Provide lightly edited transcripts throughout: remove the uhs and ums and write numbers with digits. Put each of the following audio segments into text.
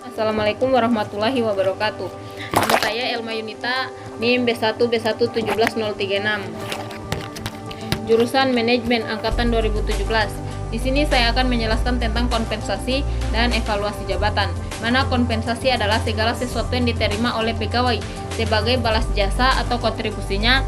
Assalamualaikum warahmatullahi wabarakatuh. Nama saya Elma Yunita, NIM B1 1717036. Jurusan Manajemen angkatan 2017. Di sini saya akan menjelaskan tentang kompensasi dan evaluasi jabatan. Mana kompensasi adalah segala sesuatu yang diterima oleh pegawai sebagai balas jasa atau kontribusinya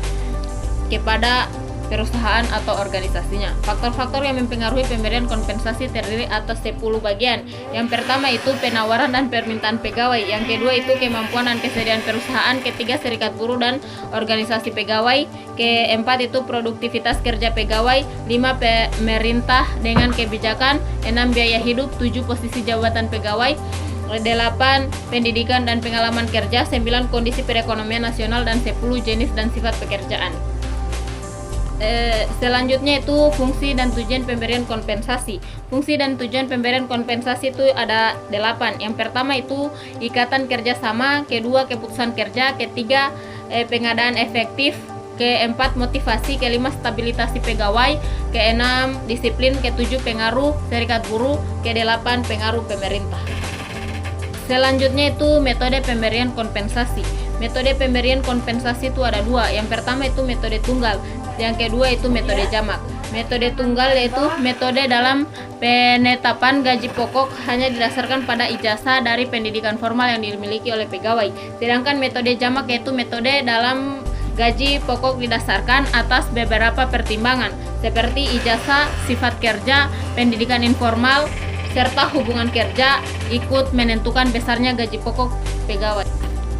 kepada perusahaan atau organisasinya. Faktor-faktor yang mempengaruhi pemberian kompensasi terdiri atas 10 bagian. Yang pertama itu penawaran dan permintaan pegawai. Yang kedua itu kemampuan dan kesediaan perusahaan. Ketiga, serikat buruh dan organisasi pegawai. Keempat itu produktivitas kerja pegawai. 5, pemerintah dengan kebijakan. 6, biaya hidup. 7, posisi jabatan pegawai. 8, pendidikan dan pengalaman kerja. 9, kondisi perekonomian nasional. Dan 10, jenis dan sifat pekerjaan. Selanjutnya itu fungsi dan tujuan pemberian kompensasi. Fungsi dan tujuan pemberian kompensasi itu ada 8. Yang pertama itu ikatan kerjasama, kedua keputusan kerja, ketiga pengadaan efektif, keempat motivasi, kelima stabilitasi pegawai, keenam disiplin, ketujuh pengaruh serikat buruh, kedelapan pengaruh pemerintah. Selanjutnya itu metode pemberian kompensasi. Metode pemberian kompensasi itu ada 2. Yang pertama itu metode tunggal. Yang kedua itu metode jamak. Metode tunggal yaitu metode dalam penetapan gaji pokok hanya didasarkan pada ijazah dari pendidikan formal yang dimiliki oleh pegawai. Sedangkan metode jamak yaitu metode dalam gaji pokok didasarkan atas beberapa pertimbangan seperti ijazah, sifat kerja, pendidikan informal, serta hubungan kerja ikut menentukan besarnya gaji pokok pegawai.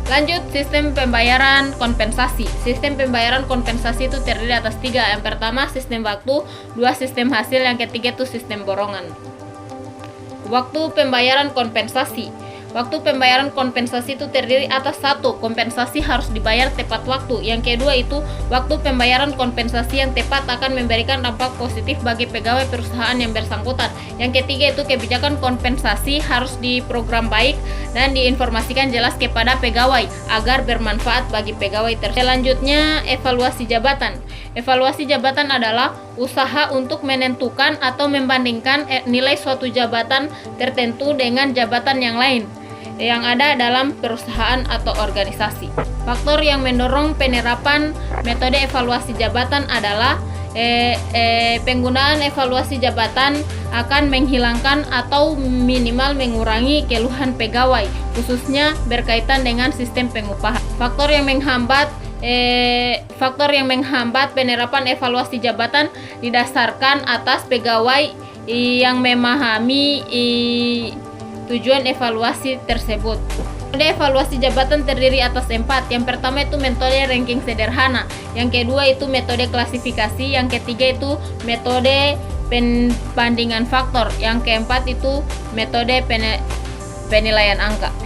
Lanjut, sistem pembayaran kompensasi. Sistem pembayaran kompensasi itu terdiri atas 3. Yang pertama sistem waktu, 2 sistem hasil, yang ketiga itu sistem borongan. Waktu pembayaran kompensasi. Waktu pembayaran kompensasi itu terdiri atas 1. Kompensasi harus dibayar tepat waktu. Yang kedua itu waktu pembayaran kompensasi yang tepat akan memberikan dampak positif bagi pegawai perusahaan yang bersangkutan. Yang ketiga itu kebijakan kompensasi harus diprogram baik dan diinformasikan jelas kepada pegawai agar bermanfaat bagi pegawai tersebut. Selanjutnya evaluasi jabatan. Evaluasi jabatan adalah usaha untuk menentukan atau membandingkan nilai suatu jabatan tertentu dengan jabatan yang lain yang ada dalam perusahaan atau organisasi. Faktor yang mendorong penerapan metode evaluasi jabatan adalah penggunaan evaluasi jabatan akan menghilangkan atau minimal mengurangi keluhan pegawai, khususnya berkaitan dengan sistem pengupahan. Faktor yang menghambat penerapan evaluasi jabatan didasarkan atas pegawai yang memahami tujuan evaluasi tersebut. Metode evaluasi jabatan terdiri atas 4. Yang pertama itu metode ranking sederhana, yang kedua itu metode klasifikasi, yang ketiga itu metode perbandingan faktor, yang keempat itu metode penilaian angka.